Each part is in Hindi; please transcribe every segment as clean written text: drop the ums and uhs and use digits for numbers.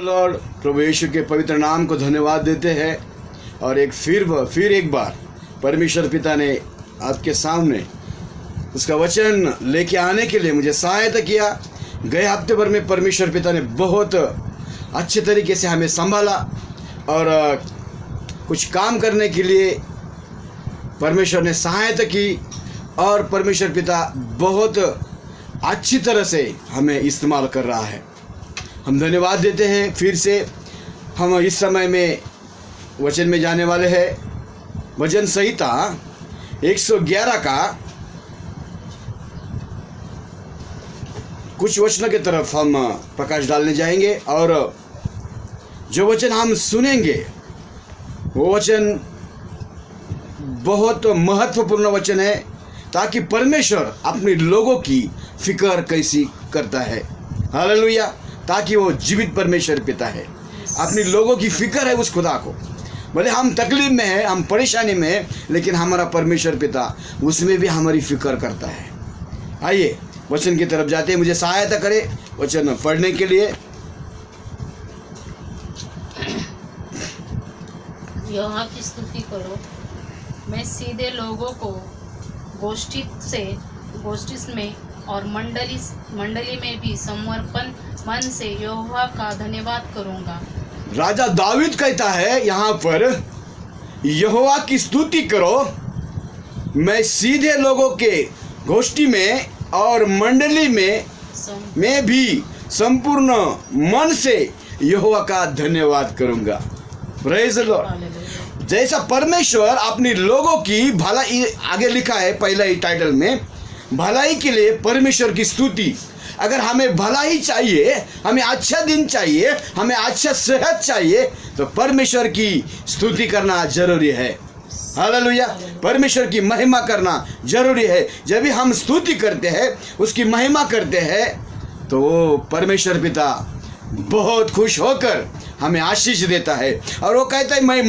लॉर्ड, प्रभु यीशु के पवित्र नाम को धन्यवाद देते हैं और फिर एक बार परमेश्वर पिता ने आपके सामने उसका वचन लेके आने के लिए मुझे सहायता किया। गए हफ्ते भर में परमेश्वर पिता ने बहुत अच्छे तरीके से हमें संभाला और कुछ काम करने के लिए परमेश्वर ने सहायता की और परमेश्वर पिता बहुत अच्छी तरह से हमें इस्तेमाल कर रहा है। हम धन्यवाद देते हैं। फिर से हम इस समय में वचन में जाने वाले हैं। वचन संहिता 111 का कुछ वचनों की तरफ हम प्रकाश डालने जाएंगे और जो वचन हम सुनेंगे वो वचन बहुत महत्वपूर्ण वचन है, ताकि परमेश्वर अपने लोगों की फिक्र कैसी करता है। हालेलुया। ताकि वो जीवित परमेश्वर पिता है, अपने लोगों की फिक्र है उस खुदा को। भले हम तकलीफ में हैं, हम परेशानी में हैं, लेकिन हमारा परमेश्वर पिता उसमें भी हमारी फिक्र करता है। आइए वचन की तरफ जाते हैं। मुझे सहायता करे वचन पढ़ने के लिए। यहोवा की स्तुति करो। मैं सीधे लोगों को गोष्ठी में और मंडली में भी समर्पण मन से यहोवा का धन्यवाद करूंगा। राजा दाऊद कहता है यहाँ पर, यहोवा की स्तुति करो, मैं सीधे लोगों के गोष्ठी में और मंडली में भी संपूर्ण मन से यहोवा का धन्यवाद करूंगा। Praise the Lord. जैसा परमेश्वर अपने लोगों की भलाई, आगे लिखा है पहला ही टाइटल में, भलाई के लिए परमेश्वर की स्तुति। अगर हमें भलाई चाहिए, हमें अच्छा दिन चाहिए, हमें अच्छा सेहत चाहिए, तो परमेश्वर की स्तुति करना जरूरी है। हालेलुया। परमेश्वर की महिमा करना जरूरी है। जब भी हम स्तुति करते हैं, उसकी महिमा करते हैं, तो वो परमेश्वर पिता बहुत खुश होकर हमें आशीष देता है। और वो कहता है, मैं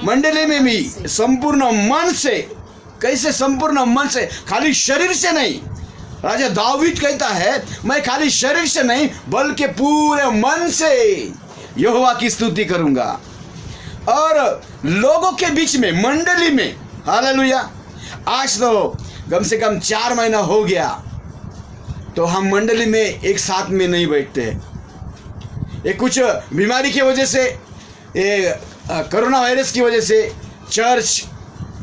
मंडली में भी संपूर्ण मन से। कैसे संपूर्ण मन से? खाली शरीर से नहीं। राजा दाऊद कहता है, मैं खाली शरीर से नहीं बल्कि पूरे मन से यहोवा की स्तुति करूंगा। और लोगों के बीच में, मंडली में, हालेलुया। आज तो कम से कम 4 महीना हो गया, तो हम मंडली में एक साथ में नहीं बैठते हैं। ये कुछ बीमारी की वजह से, ये कोरोना वायरस की वजह से चर्च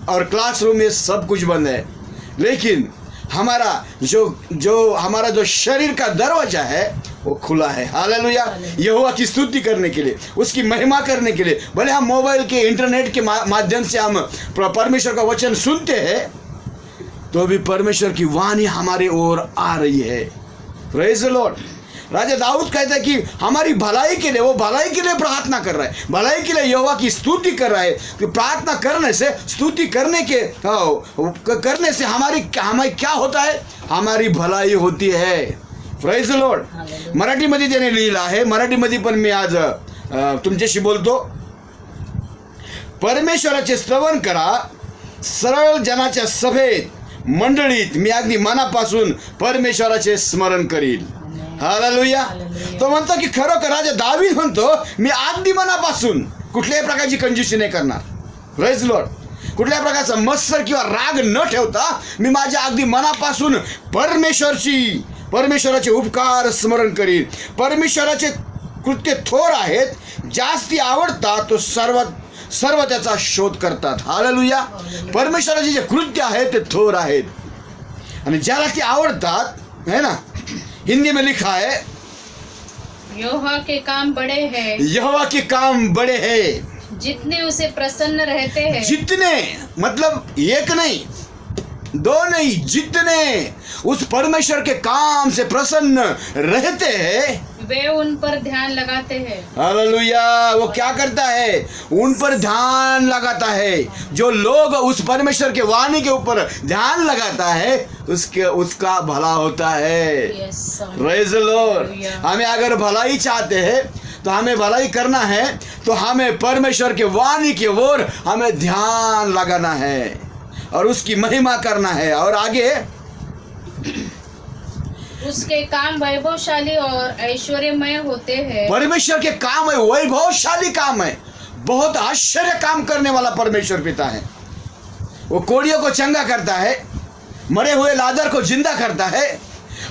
और क्लासरूम में सब कुछ बंद है। लेकिन हमारा जो शरीर का दरवाजा है वो खुला है। हालेलुया। यहोवा की स्तुति करने के लिए, उसकी महिमा करने के लिए। भले हम मोबाइल के, इंटरनेट के माध्यम से हम परमेश्वर का वचन सुनते हैं, तो भी परमेश्वर की वाणी हमारे ओर आ रही है। Praise the lord. राजा दाऊद कहता है कि हमारी भलाई के लिए, वो भलाई के लिए प्रार्थना कर रहा है, भलाई के लिए यहोवा की स्तुति कर रहा है। कि प्रार्थना करने से, स्तुति करने से हमें क्या होता है? हमारी भलाई होती है। Praise the Lord. मराठीमध्ये त्याने लिहिलं आहे, मराठीमध्ये पण मी आज तुमच्याशी बोलतो। परमेश्वराचे स्तवन करा, सरळ जनाच्या सभेत, मंडळीत मी अगदी मनापासून परमेश्वराचे स्मरण करील। हालेलुया। तो म्हणतो की खरोखर राजा दावीद म्हणतो, मी अगदी मनापासून कुठल्याही प्रकारची कंजूसी नाही करणार। Praise Lord. कुठल्याही प्रकारचा मत्सर किंवा राग न ठेवता मी माझ्या अगदी मनापासून परमेश्वराचे उपकार स्मरण करीन। परमेश्वराचे कृत्य थोर आहेत, जास्ती आवडतात तो सर्व त्याचा शोध करतात। हालेलुया। परमेश्वराचे जे कृत्य आहेत ते थोर आहेत आणि ज्याला ते आवडतात, है ना। हिंदी में लिखा है, यहोवा के काम बड़े हैं, यहोवा के काम बड़े हैं, जितने उसे प्रसन्न रहते हैं। जितने मतलब एक नहीं, 2 नहीं, जितने उस परमेश्वर के काम से प्रसन्न रहते हैं, वे उन पर ध्यान लगाते हैं। हालेलुया। वो क्या करता है? उन पर ध्यान लगाता है। जो लोग उस परमेश्वर के वाणी के ऊपर ध्यान लगाता है, उसका भला होता है। Praise the Lord. हमें अगर भलाई चाहते हैं, तो हमें भलाई करना है, तो हमें परमेश्वर के वाणी की ओर हमें ध्यान लगाना है और उसकी महिमा करना है। और आगे, उसके काम वैभवशाली और ऐश्वर्यमय होते हैं। परमेश्वर के काम है, वैभवशाली काम है, बहुत आश्चर्य काम करने वाला परमेश्वर पिता है। वो कोढ़ियों को चंगा करता है, मरे हुए लाजर को जिंदा करता है,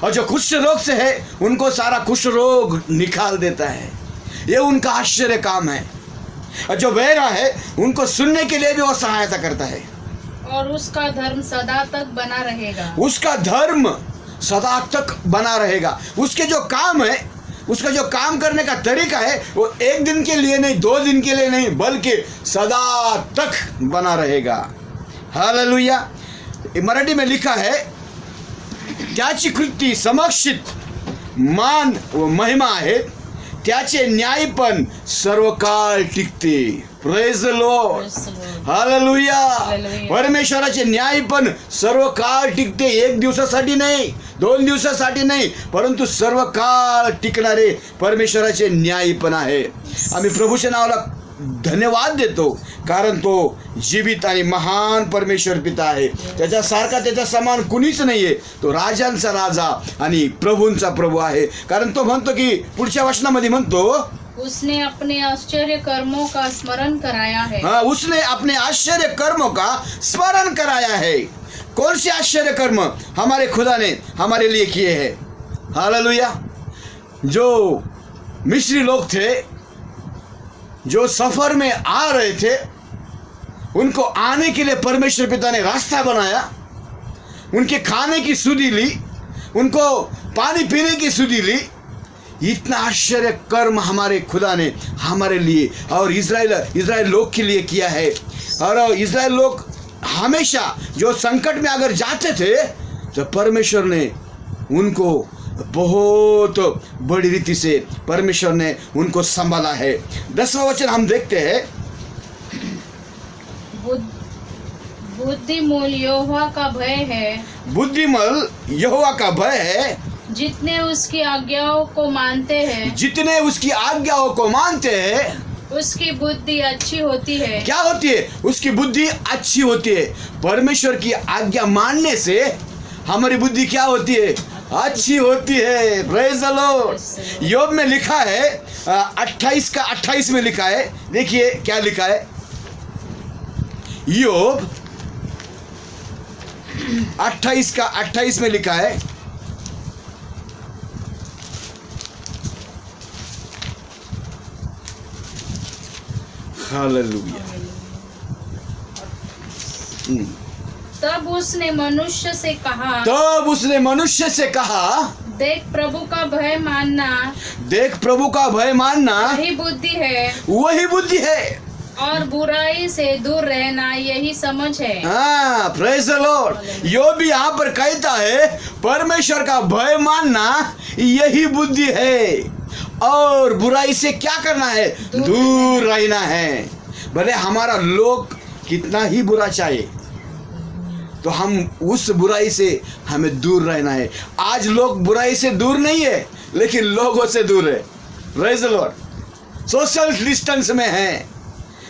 और जो कुष्ठ रोग से है उनको सारा कुष्ठ रोग निकाल देता है। ये उनका आश्चर्य काम है। और जो बहरा है उनको सुनने के लिए भी वो सहायता करता है। और उसका धर्म सदा तक बना रहेगा। उसका धर्म सदा तक बना रहेगा। उसके जो काम है, उसका जो काम करने का तरीका है, वो एक दिन के लिए नहीं, 2 दिन के लिए नहीं, बल्कि सदा तक बना रहेगा। हालेलुया। मराठी में लिखा है, त्याची कृती समक्षित मान व महिमा आहेत, त्याचे न्याय पण सर्वकाळ टिकते. Praise the lord. हालेलुया. परमेश्वराचे न्याय पण सर्व काळ टिकते. 1 दिवसासाठी नाही, 2 दिवसासाठी नाही, परंतु सर्व काळ टिकणारे परमेश्वराचे न्याय पण आहे. आम्ही प्रभूच्या नावाला धन्यवाद देतो, कारण तो जीवित आणि महान परमेश्वर पिता आहे. त्याच्यासारखा त्याच्या समान कुणीच नाही आहे. तो राजांचा राजा आणि प्रभूंचा प्रभू आहे. कारण तो म्हणतो की, पुढच्या वचनामध्ये म्हणतो, उसने अपने आश्चर्य कर्मों का स्मरण कराया है. हाँ, उसने अपने आश्चर्य कर्मों का स्मरण कराया है. कौन से आश्चर्य कर्म हमारे खुदा ने हमारे लिए किए हैं? हालेलुया. जो मिस्री लोग थे, जो सफर में आ रहे थे, उनको आने के लिए परमेश्वर पिता ने रास्ता बनाया. उनके खाने की सुधि ली, उनको पानी पीने की सुधि ली. इतना आश्चर्य कर्म हमारे खुदा ने हमारे लिए और इज़राइल लोग के लिए किया है. और इज़राइल लोग हमेशा जो संकट में अगर जाते थे, तो परमेश्वर ने उनको बहुत बड़ी रीति से परमेश्वर ने उनको संभाला है. 10वां वचन हम देखते हैं, बुद्धिमूल यहोवा का भय है. बुद्धिमल यहोवा का भय है. जितने उसकी आज्ञाओं को मानते हैं, जितने उसकी आज्ञाओं को मानते हैं, उसकी बुद्धि अच्छी होती है. क्या होती है? उसकी बुद्धि अच्छी होती है. परमेश्वर की आज्ञा मानने से हमारी बुद्धि क्या होती है? अच्छी होती है. Praise the Lord. योग में लिखा है 28 का 28 में लिखा है. देखिए क्या लिखा है. योग 28 का 28 में लिखा है, हालेलुया. तब उसने मनुष्य से कहा, तब उसने मनुष्य से कहा, देख प्रभु का भय मानना, देख प्रभु का भय मानना वही बुद्धि है, वही बुद्धि है, और बुराई से दूर रहना यही समझ है. हाँ, प्रेज द लॉर्ड. यो भी यहाँ पर कहता है, परमेश्वर का भय मानना यही बुद्धि है, और बुराई से क्या करना है? दूर रहना है. भले हमारा लोग कितना ही बुरा चाहे, तो हम उस बुराई से हमें दूर रहना है. आज लोग बुराई से दूर नहीं है, लेकिन लोगों से दूर है. Praise the Lord. Social distance में है,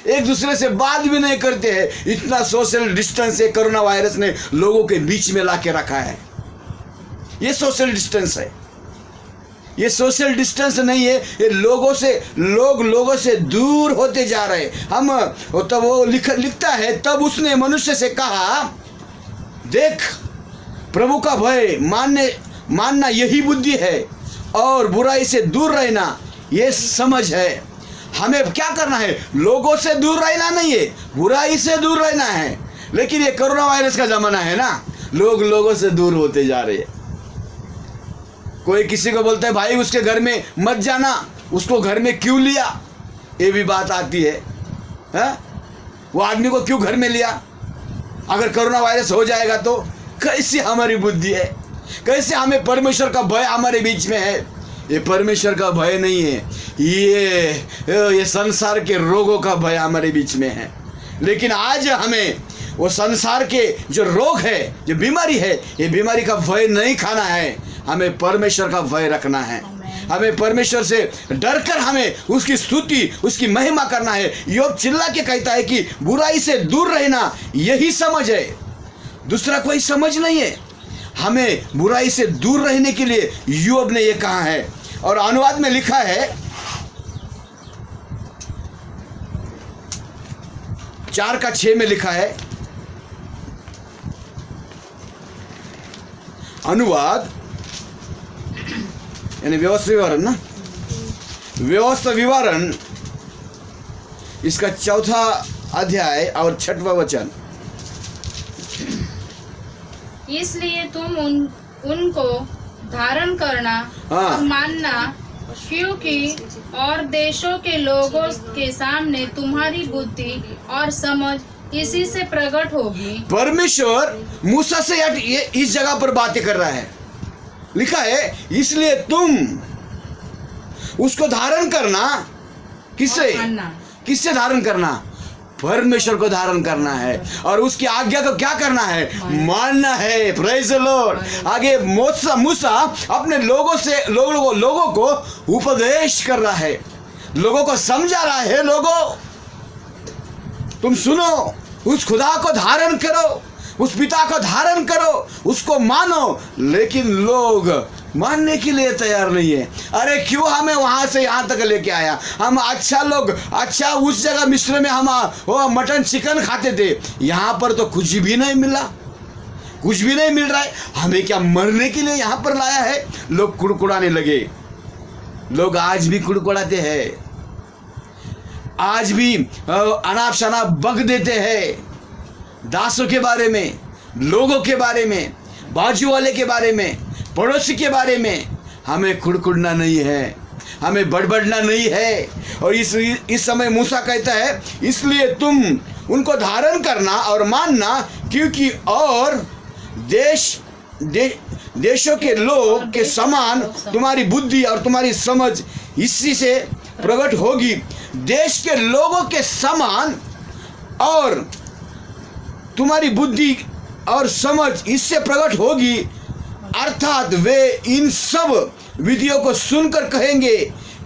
एक दूसरे से बात भी नहीं करते हैं. इतना सोशल डिस्टेंस से कोरोना वायरस ने लोगों के बीच में लाके रखा है. ये सोशल डिस्टेंस है. ये सोशल डिस्टेंस नहीं है, ये लोगों से दूर होते जा रहे. हम तब वो लिखता है, तब उसने मनुष्य से कहा, देख प्रभु का भय मानना यही बुद्धि है, और बुराई से दूर रहना ये समझ है. हमें क्या करना है? लोगों से दूर रहना नहीं है, बुराई से दूर रहना है. लेकिन ये कोरोना वायरस का जमाना है ना, लोगों से दूर होते जा रहे हैं. कोई किसी को बोलता है, भाई उसके घर में मत जाना, उसको घर में क्यों लिया? ये भी बात आती है. वो आदमी को क्यों घर में लिया? अगर कोरोना वायरस हो जाएगा तो कैसी हमारी बुद्धि है? कैसे हमें परमेश्वर का भय हमारे बीच में है? ये परमेश्वर का भय नहीं है, ये संसार के रोगों का भय हमारे बीच में है. लेकिन आज हमें वो संसार के जो रोग है, जो बीमारी है, ये बीमारी का भय नहीं खाना है. हमें परमेश्वर का भय रखना है. हमें परमेश्वर से डरकर हमें उसकी स्तुति, उसकी महिमा करना है. योग चिल्ला के कहता है कि बुराई से दूर रहना यही समझ है, दूसरा कोई समझ नहीं है. हमें बुराई से दूर रहने के लिए यूब ने ये कहा है। और अनुवाद में लिखा है 4:6 में लिखा है, अनुवाद यानी व्यवस्था विवरण ना, व्यवस्था विवरण इसका 4 अध्याय और 6वां वचन। इसलिए तुम उनको धारण करना हाँ। और मानना, क्योंकि और देशों के लोगों के सामने तुम्हारी बुद्धि और समझ इसी से प्रकट होगी। परमेश्वर मूसा से ये इस जगह पर बातें कर रहा है। लिखा है इसलिए तुम उसको धारण करना। किससे? किससे धारण करना? परमेश्वर को धारण करना है और उसकी आज्ञा को क्या करना है? मानना है। Praise the Lord. आगे मूसा अपने लोगों को उपदेश कर रहा है, लोगों को समझा रहा है, लोगों तुम सुनो, उस खुदा को धारण करो, उस पिता को धारण करो, उसको मानो। लेकिन लोग मानने के लिए तैयार नहीं है। अरे क्यों हमें वहां से यहाँ तक लेके आया? हम अच्छा उस जगह मिस्र में हम वो मटन चिकन खाते थे, यहाँ पर तो कुछ भी नहीं मिला, कुछ भी नहीं मिल रहा है। हमें क्या मरने के लिए यहाँ पर लाया है? लोग कुड़कुड़ाने लगे। लोग आज भी कुड़कुड़ाते हैं, आज भी अनाप शनाप बक देते हैं। दासों के बारे में, लोगों के बारे में, बाजू वाले के बारे में, पड़ोसी के बारे में हमें खुड़कुड़ना नहीं है, हमें बड़बड़ना नहीं है। और इस समय मूसा कहता है इसलिए तुम उनको धारण करना और मानना, क्योंकि और देशों के लोग के समान तुम्हारी बुद्धि और तुम्हारी समझ इसी से प्रकट होगी। देश के लोगों के समान और तुम्हारी बुद्धि और समझ इससे प्रकट होगी, अर्थात वे इन सब विधियों को सुनकर कहेंगे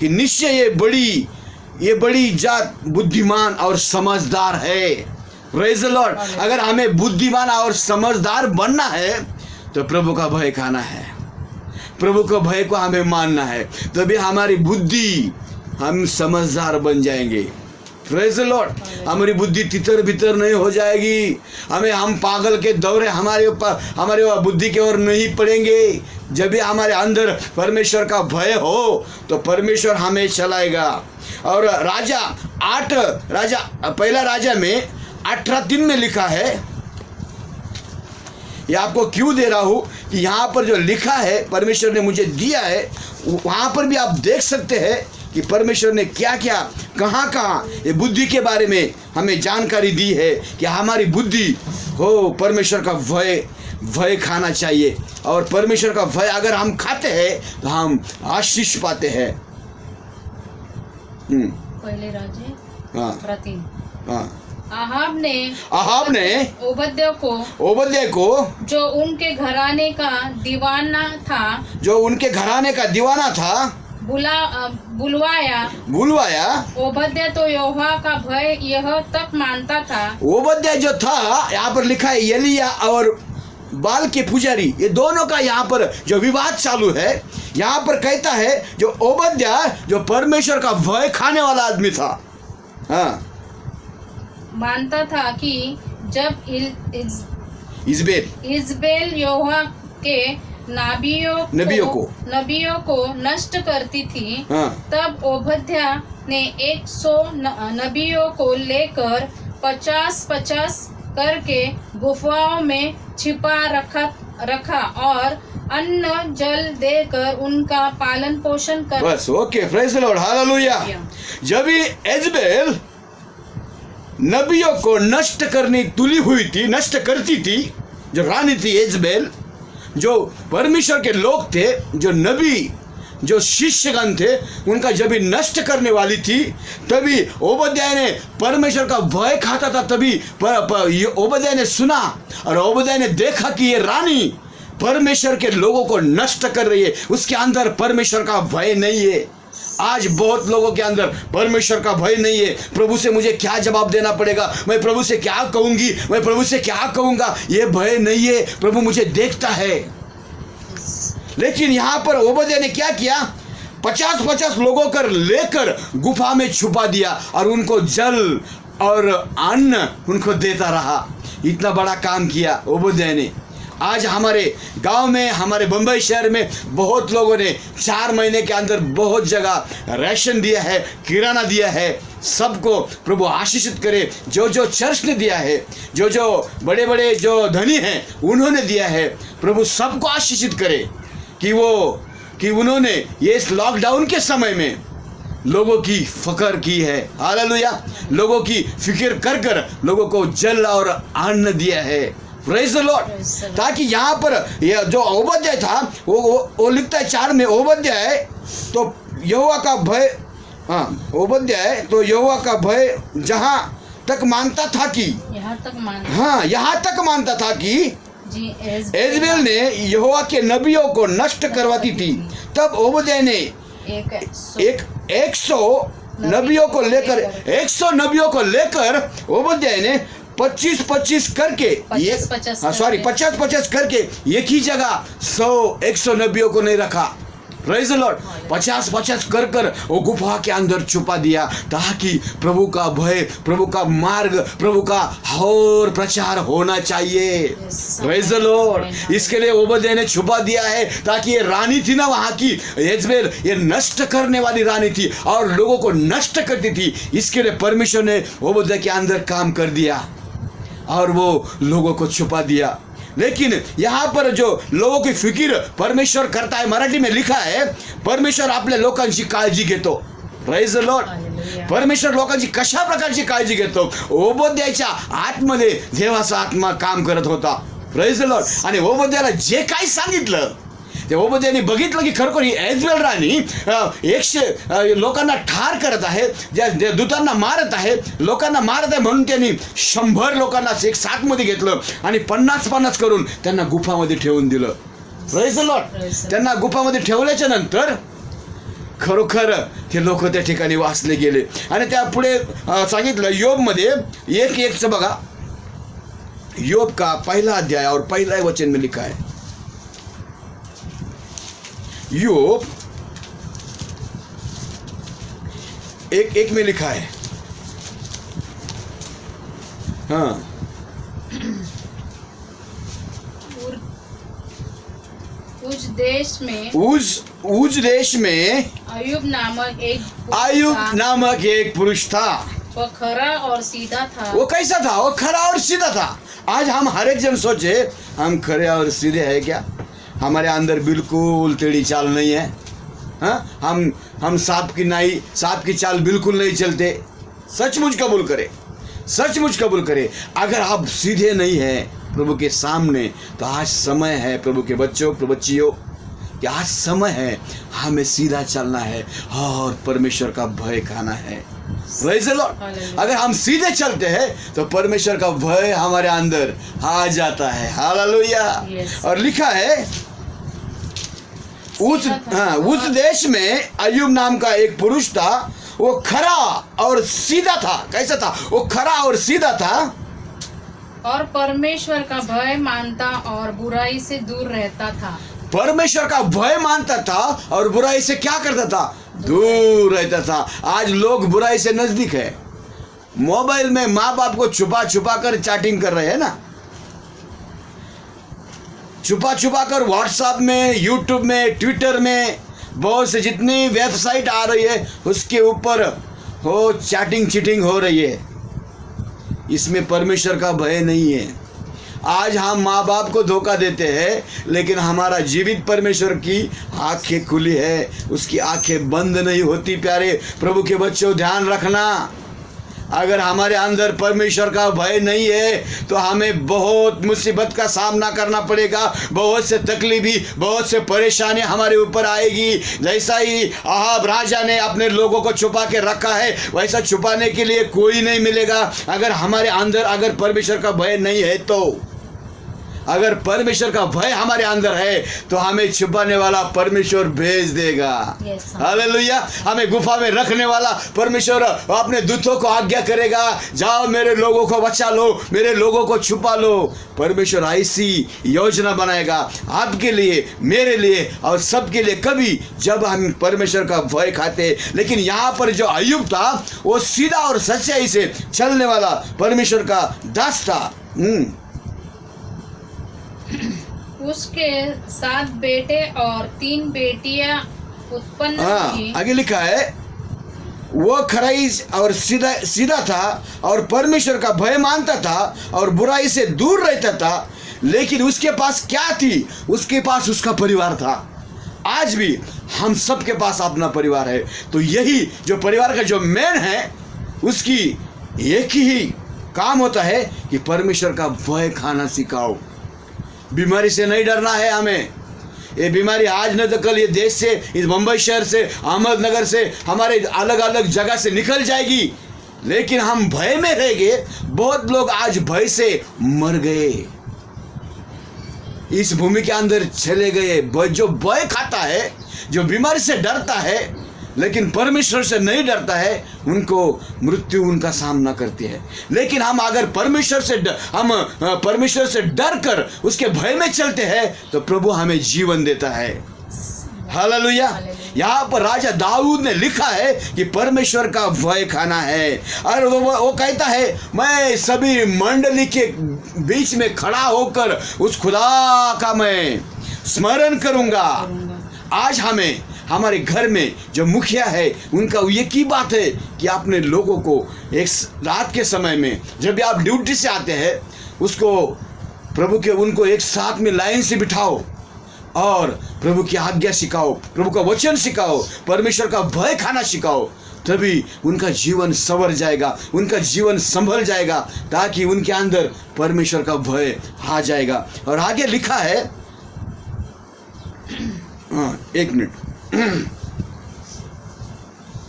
कि निश्चय ये बड़ी जात बुद्धिमान और समझदार है। Praise the Lord. अगर हमें बुद्धिमान और समझदार बनना है तो प्रभु का भय खाना है, प्रभु का भय को हमें मानना है, तभी हमारी बुद्धि, हम समझदार बन जाएंगे। Praise the Lord. हमारी बुद्धि तितर बितर नहीं हो जाएगी। हम पागल के दौरे हमारे बुद्धि की ओर नहीं पड़ेंगे। जब भी हमारे अंदर परमेश्वर का भय हो तो परमेश्वर हमें चलाएगा। और पहला राजा में 18:3 में लिखा है, ये आपको क्यों दे रहा हूं कि यहाँ पर जो लिखा है परमेश्वर ने मुझे दिया है, वहाँ पर भी आप देख सकते हैं कि परमेश्वर ने क्या क्या कहाँ ये बुद्धि के बारे में हमें जानकारी दी है कि हमारी बुद्धि हो परमेश्वर का भय खाना चाहिए। और परमेश्वर का भय अगर हम खाते हैं तो हम आशीष पाते हैं। पहले राजे 3। अहाब ने ओबद्याह को जो उनके घराने का दीवाना था बुलवाया। ओबद्याह तो यहोवा का भय यह तक मानता था। ओबद्याह जो था, यहाँ पर लिखा है एलिया और बाल के पुजारी, ये दोनों का यहाँ पर जो विवाद चालू है, यहाँ पर कहता है जो ओबद्याह जो परमेश्वर का भय खाने वाला आदमी था, हाँ, मानता था कि जब इज़बेल यहोवा के नबियों को नष्ट करती थी, हाँ, तब ओबद्याह ने 100 नबियों को लेकर 50-50 करके गुफाओं में छिपा रखा और अन्न जल देकर उनका पालन पोषण कर। बस okay, praise the lord, hallelujah. जब इज़बेल नबियों को नष्ट करने तुली हुई थी, नष्ट करती थी, जो रानी थी इज़बेल, जो परमेश्वर के लोग थे, जो नबी, जो शिष्यगण थे, उनका जब भी नष्ट करने वाली थी, तभी ओबद्याह ने परमेश्वर का भय खाता था। तभी ओबद्याह ने सुना और ओबद्याह ने देखा कि ये रानी परमेश्वर के लोगों को नष्ट कर रही है, उसके अंदर परमेश्वर का भय नहीं है। आज बहुत लोगों के अंदर परमेश्वर का भय नहीं है। प्रभु से मुझे क्या जवाब देना पड़ेगा, मैं प्रभु से क्या कहूंगी, मैं प्रभु से क्या कहूंगा, ये भय नहीं है। प्रभु मुझे देखता है, लेकिन यहाँ पर ओबद्याह ने क्या किया, 50-50 लोगों कर लेकर गुफा में छुपा दिया और उनको जल और अन्न उनको देता रहा। इतना बड़ा काम किया ओबद्याह ने। आज हमारे गांव में, हमारे बंबई शहर में बहुत लोगों ने 4 महीने के अंदर बहुत जगह राशन दिया है, किराना दिया है। सबको प्रभु आशीषित करे। जो जो चर्च ने दिया है, जो जो बड़े बड़े जो धनी हैं उन्होंने दिया है, प्रभु सबको आशीषित करे कि उन्होंने ये इस लॉकडाउन के समय में लोगों की फ़िक्र की है। हालेलुया। लोगों की फिक्र कर कर लोगों को जल और अन्न दिया है। Praise the Lord. ताकि यहाँ पर यह जो ओबद्याह था वो लिखता है 4 में, ओबद्याह तो यहोवा का भय, ओबद्याह तो यहोवा का भय जहाँ तक मानता था कि, यहाँ तक मानता था कि एजबेल ने यहोवा के नबियों को नष्ट करवाती थी। तब ओबद्याह ने 100 नबियों को लेकर ओबद्याह ने 25-25 करके 50-50 करके एक ही जगह 100 नबियों को नहीं रखा। Praise the Lord. 50-50 कर कर वो गुफा के अंदर छुपा दिया ताकि प्रभु का भय, प्रभु का मार्ग, प्रभु का और प्रचार होना चाहिए। Praise the Lord. इसके लिए ओबद्याह ने छुपा दिया है ताकि ये रानी थी ना वहाँ की यजेबेल, ये नष्ट करने वाली रानी थी और लोगों को नष्ट करती थी। इसके लिए परमेश्वर ने ओबद्याह के अंदर काम कर दिया और वो लोगों को छुपा दिया। लेकिन यहाँ पर जो लोगों की फिक्र परमेश्वर करता है, मराठी में लिखा है, परमेश्वर आपल्या लोकांची काळजी घेतो। Praise the Lord. परमेश्वर लोकांची कशा प्रकारची काळजी घेतो? ओबद्याहच्या आतमध्ये देवाचा आत्मा काम करत होता। Praise the Lord. आणि ओबद्याहला जे काही सांगितलं ते ओबद्याहने बघितलं की खरोखर ही एजबेल राणी 100 लोकांना ठार करत आहे, ज्या दूतांना मारत आहे, लोकांना मारत आहे म्हणून त्यांनी 100 लोकांना एक साथमध्ये घेतलं आणि 50-50 करून त्यांना गुफामध्ये ठेवून दिलं। Praise the Lord. त्यांना गुफामध्ये ठेवल्याच्या नंतर खरोखर ते लोक त्या ठिकाणी वाचले गेले। आणि त्या पुढे सांगितलं योबमध्ये 1:1 बघा, योब का 1 अध्याय और 1 वचन में लिखा है, योब 1:1 में लिखा है, हाँ, उस देश में अयूब नामक एक पुरुष था। वो खरा और सीधा था। वो कैसा था? वो खरा और सीधा था। आज हम हर एक जन सोचे हम खरे और सीधे हैं क्या? हमारे अंदर बिल्कुल टेढ़ी चाल नहीं है। हाँ, हम सांप की चाल बिल्कुल नहीं चलते। सचमुच कबूल करें, सचमुच कबूल करें। अगर आप सीधे नहीं हैं प्रभु के सामने तो आज समय है प्रभु के बच्चों, प्रभु बच्चियों, कि आज समय है हमें सीधा चलना है और परमेश्वर का भय खाना है। Praise the Lord. अगर हम सीधे चलते हैं तो परमेश्वर का भय हमारे अंदर आ जाता है। हालेलुया। और लिखा है उस देश में अय्यूब नाम का एक पुरुष था, वो खरा और सीधा था। कैसा था? वो खरा और सीधा था और परमेश्वर का भय मानता और बुराई से दूर रहता था। परमेश्वर का भय मानता था और बुराई से क्या करता था? दूर रहता था। आज लोग बुराई से नजदीक है। मोबाइल में माँ बाप को छुपा छुपा कर चैटिंग कर रहे हैं ना, छुपा छुपा कर व्हाट्सएप में, यूट्यूब में, ट्विटर में, बहुत से जितनी वेबसाइट आ रही है उसके ऊपर हो चैटिंग चीटिंग हो रही है। इसमें परमेश्वर का भय नहीं है। आज हम माँ बाप को धोखा देते हैं, लेकिन हमारा जीवित परमेश्वर की आंखें खुली है, उसकी आंखें बंद नहीं होती। प्यारे प्रभु के बच्चों, ध्यान रखना, अगर हमारे अंदर परमेश्वर का भय नहीं है तो हमें बहुत मुसीबत का सामना करना पड़ेगा। बहुत से तकलीफी, बहुत से परेशानी हमारे ऊपर आएगी। जैसा ही अहाब राजा ने अपने लोगों को छुपा के रखा है, वैसा छुपाने के लिए कोई नहीं मिलेगा। अगर हमारे अंदर अगर परमेश्वर का भय नहीं है तो अगर परमेश्वर का भय हमारे अंदर है तो हमें छुपाने वाला परमेश्वर भेज देगा। Yes, sir. हालेलुया। हमें गुफा में रखने वाला परमेश्वर अपने दूतों को आज्ञा करेगा, जाओ मेरे लोगों को बचा लो, मेरे लोगों को छुपा लो। परमेश्वर ऐसी योजना बनाएगा आपके लिए, मेरे लिए और सबके लिए, कभी जब हम परमेश्वर का भय खाते। लेकिन यहाँ पर जो अय्यूब था वो सीधा और सच्चाई से चलने वाला परमेश्वर का दास था। उसके 7 बेटे और 3 बेटियां उत्पन्न हुई। आगे लिखा है वो खराई और सीधा था और परमेश्वर का भय मानता था और बुराई से दूर रहता था। लेकिन उसके पास क्या थी? उसके पास उसका परिवार था। आज भी हम सबके पास अपना परिवार है। तो यही जो परिवार का जो मेन है उसकी एक ही काम होता है कि परमेश्वर का भय खाना सिखाओ। बीमारी से नहीं डरना है हमें। ये बीमारी आज न तो कल ये देश से, इस मुंबई शहर से, अहमदनगर से, हमारे अलग अलग जगह से निकल जाएगी। लेकिन हम भय में रह गए। बहुत लोग आज भय से मर गए, इस भूमि के अंदर चले गए। जो भय खाता है, जो बीमारी से डरता है लेकिन परमेश्वर से नहीं डरता है, उनको मृत्यु उनका सामना करती है। लेकिन हम अगर परमेश्वर से डर कर उसके भय में चलते हैं तो प्रभु हमें जीवन देता है। हालेलुया। यहाँ पर राजा दाऊद ने लिखा है कि परमेश्वर का भय खाना है। और वो कहता है मैं सभी मंडली के बीच में खड़ा होकर उस खुदा का मैं स्मरण करूंगा। आज हमें हमारे घर में जो मुखिया है उनका ये की बात है कि अपने लोगों को एक रात के समय में जब भी आप ड्यूटी से आते हैं उसको प्रभु के उनको एक साथ में लाइन से बिठाओ और प्रभु की आज्ञा सिखाओ, प्रभु का वचन सिखाओ, परमेश्वर का भय खाना सिखाओ। तभी उनका जीवन संवर जाएगा, उनका जीवन संभल जाएगा, ताकि उनके अंदर परमेश्वर का भय आ जाएगा। और आगे लिखा है, एक मिनट,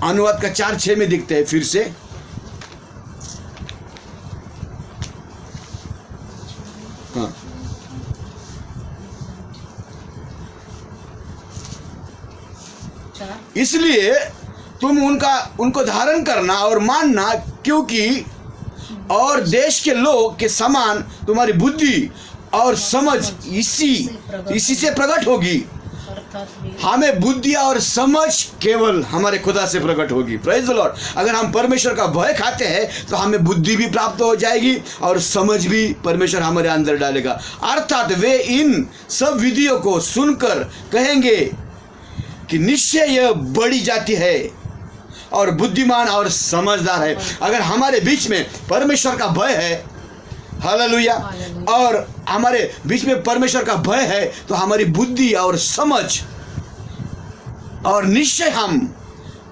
अनुवाद का 4:6 में दिखते हैं फिर से। हाँ, इसलिए तुम उनको धारण करना और मानना, क्योंकि और देश के लोग के समान तुम्हारी बुद्धि और समझ इसी से प्रकट होगी। हमें बुद्धि और समझ केवल हमारे खुदा से प्रकट होगी। Praise the Lord. अगर हम परमेश्वर का भय खाते हैं तो हमें बुद्धि भी प्राप्त हो जाएगी और समझ भी परमेश्वर हमारे अंदर डालेगा। अर्थात वे इन सब विधियों को सुनकर कहेंगे कि निश्चय यह बड़ी जाति है और बुद्धिमान और समझदार है। अगर हमारे बीच में परमेश्वर का भय है, हालेलुया, और हमारे बीच में परमेश्वर का भय है तो हमारी बुद्धि और समझ और निश्चय हम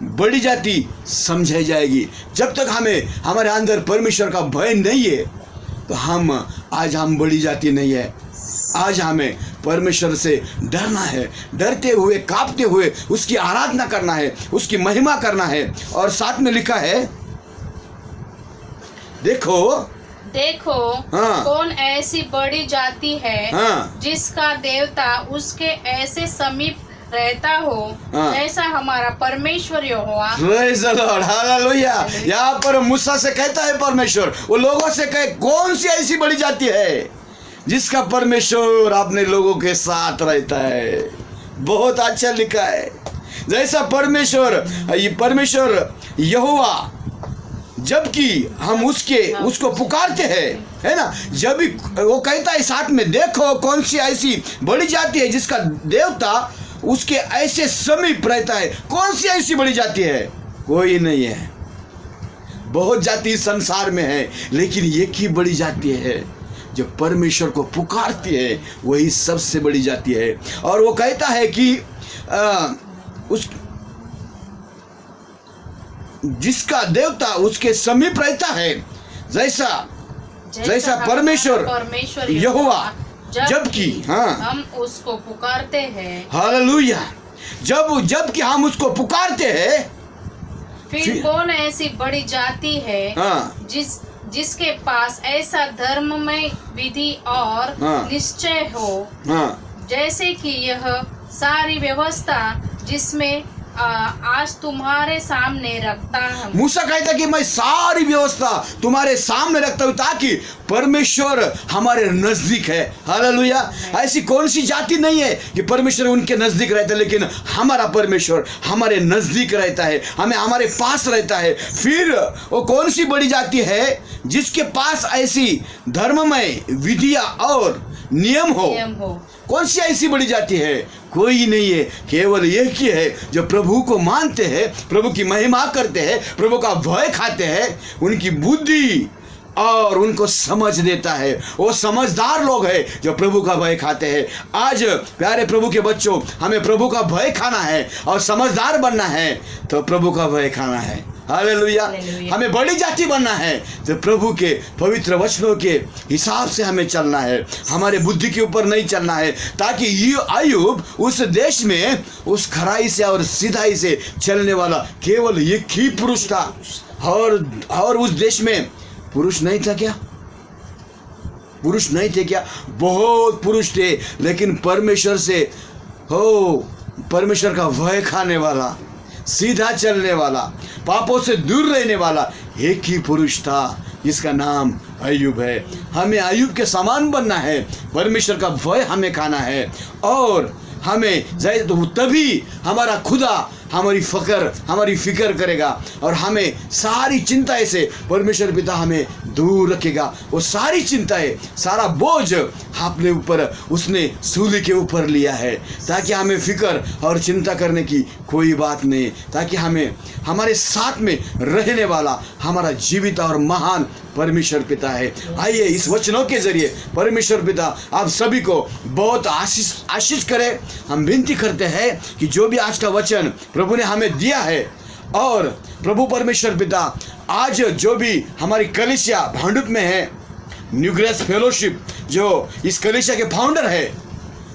बड़ी जाति समझाई जाएगी। जब तक हमें हमारे अंदर परमेश्वर का भय नहीं है तो आज हम बड़ी जाति नहीं है। आज हमें परमेश्वर से डरना है, डरते हुए कांपते हुए उसकी आराधना करना है, उसकी महिमा करना है। और साथ में लिखा है, देखो हाँ, कौन ऐसी बड़ी जाति है हाँ, जिसका देवता उसके ऐसे समीप रहता हो हाँ, ऐसा हमारा परमेश्वर Yahowa. Praise the lord, hallelujah. यहाँ पर मूसा से कहता है परमेश्वर, वो लोगों से कहे कौन सी ऐसी बड़ी जाति है जिसका परमेश्वर अपने लोगों के साथ रहता है। बहुत अच्छा लिखा है। जैसा परमेश्वर यहोवा, जबकि हम उसको पुकारते हैं, है ना, जब भी वो कहता है साथ में, देखो कौन सी ऐसी बड़ी जाति है जिसका देवता उसके ऐसे समीप रहता है। कौन सी ऐसी बड़ी जाति है? कोई नहीं है। बहुत जाति संसार में है, लेकिन एक ही बड़ी जाति है जो परमेश्वर को पुकारती है, वही सबसे बड़ी जाति है। और वो कहता है कि जिसका देवता उसके समीप रहता है, जैसा परमेश्वर यहोवा, जबकि हम उसको पुकारते हैं। हालेलुया। जबकि हम उसको पुकारते हैं, फिर कौन ऐसी बड़ी जाति है जिसके पास ऐसा धर्ममय विधि और हाँ। निश्चय हो, हाँ, जैसे कि यह सारी व्यवस्था जिसमें आज तुम्हारे सामने रखता हूँ। मूसा कहता कि मैं सारी व्यवस्था तुम्हारे सामने रखता हूँ ताकि परमेश्वर हमारे नजदीक है। हालेलुया। ऐसी कौन सी जाति नहीं है कि परमेश्वर उनके नजदीक रहता है, लेकिन हमारा परमेश्वर हमारे नजदीक रहता है, हमें हमारे पास रहता है। फिर वो कौन सी बड़ी जाति है जिसके पास ऐसी धर्ममय विधियां और नियम हो? कौन सी ऐसी बड़ी जाति है? कोई नहीं है, केवल एक ही है जो प्रभु को मानते हैं, प्रभु की महिमा करते हैं, प्रभु का भय खाते हैं। उनकी बुद्धि और उनको समझ देता है, वो समझदार लोग हैं जो प्रभु का भय खाते हैं। आज प्यारे प्रभु के बच्चों, हमें प्रभु का भय खाना है और समझदार बनना है तो प्रभु का भय खाना है। हालेलुया। हमें बड़ी जाति बनना है तो प्रभु के पवित्र वचनों के हिसाब से हमें चलना है, हमारे बुद्धि के ऊपर नहीं चलना है, ताकि ये अय्यूब उस देश में उस खराई से और सीधाई से चलने वाला केवल एक ही पुरुष था। और उस देश में पुरुष नहीं था क्या? पुरुष नहीं थे क्या? बहुत पुरुष थे, लेकिन परमेश्वर का भय खाने वाला, सीधा चलने वाला, पापों से दूर रहने वाला एक ही पुरुष था जिसका नाम अय्यूब है। हमें अय्यूब के समान बनना है, परमेश्वर का भय हमें खाना है और हमें तभी हमारा खुदा हमारी फिक्र करेगा और हमें सारी चिंताएं से परमेश्वर पिता हमें दूर रखेगा। वो सारी चिंताएं, सारा बोझ अपने ऊपर उसने सूली के ऊपर लिया है, ताकि हमें फिक्र और चिंता करने की कोई बात नहीं, ताकि हमें हमारे साथ में रहने वाला हमारा जीवित और महान परमेश्वर पिता है। आइए इस वचनों के जरिए परमेश्वर पिता आप सभी को बहुत आशीष करे। हम विनती करते हैं कि जो भी आज का वचन प्रभु ने हमें दिया है, और प्रभु परमेश्वर पिता आज जो भी हमारी कलीसिया भांडुप में है, न्यू ग्रेस फेलोशिप जो इस कलीसिया के फाउंडर है,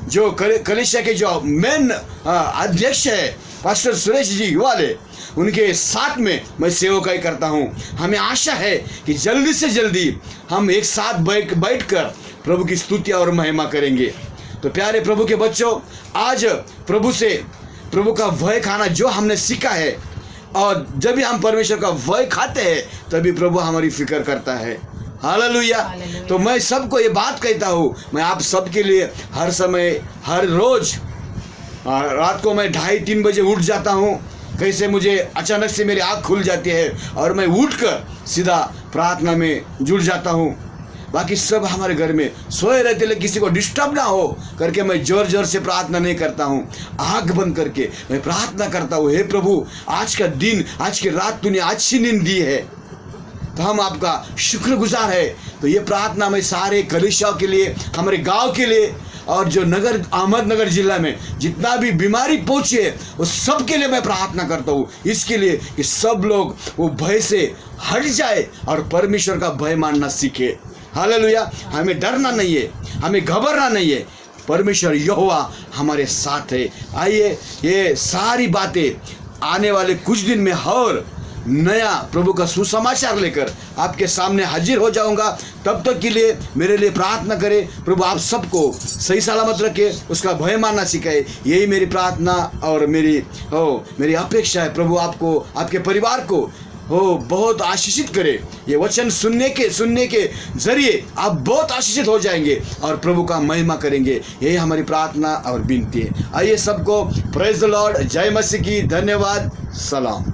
जो कलीसिया के जो मेन अध्यक्ष है पास्टर सुरेश जी वाले, उनके साथ में मैं सेवकाई करता हूँ। हमें आशा है कि जल्दी से जल्दी हम एक साथ बैठकर प्रभु की स्तुति और महिमा करेंगे। तो प्यारे प्रभु के बच्चों, आज प्रभु का भय खाना जो हमने सीखा है, और जब भी हम परमेश्वर का भय खाते हैं तभी प्रभु हमारी फिक्र करता है। हालेलुया। तो मैं सबको ये बात कहता हूँ, मैं आप सबके लिए हर समय हर रोज रात को मैं 2:30-3 बजे उठ जाता हूँ। कैसे मुझे अचानक से मेरी आँख खुल जाती है और मैं उठकर सीधा प्रार्थना में जुड़ जाता हूँ। बाकी सब हमारे घर में सोए रहते, लेकिन किसी को डिस्टर्ब ना हो करके मैं जोर जोर से प्रार्थना नहीं करता हूँ। आँख बंद करके मैं प्रार्थना करता हूँ, हे प्रभु आज का दिन, आज की रात तूने अच्छी नींद दी है तो हम आपका शुक्रगुजार है। तो ये प्रार्थना मैं सारे कलीसियाओं के लिए, हमारे गांव के लिए, और जो अहमदनगर जिला में जितना भी बीमारी पहुंची है उस सब के लिए मैं प्रार्थना करता हूँ, इसके लिए कि सब लोग वो भय से हट जाए और परमेश्वर का भय मानना सीखे। हालेलुया। हमें डरना नहीं है, हमें घबराना नहीं है, परमेश्वर यहोवा हमारे साथ है। आइए ये सारी बातें आने वाले कुछ दिन में और नया प्रभु का सुसमाचार लेकर आपके सामने हाजिर हो जाऊंगा। तब तक के लिए मेरे लिए प्रार्थना करें, प्रभु आप सबको सही सलामत रखे, उसका भय मानना सिखाए। यही मेरी प्रार्थना और मेरी अपेक्षा है। प्रभु आपको, आपके परिवार को बहुत आशीषित करे। ये वचन सुनने के जरिए आप बहुत आशीषित हो जाएंगे और प्रभु का महिमा करेंगे। यही हमारी प्रार्थना और विनती है। आइए सबको प्रेज द लॉर्ड, जय मसीह की, धन्यवाद, सलाम।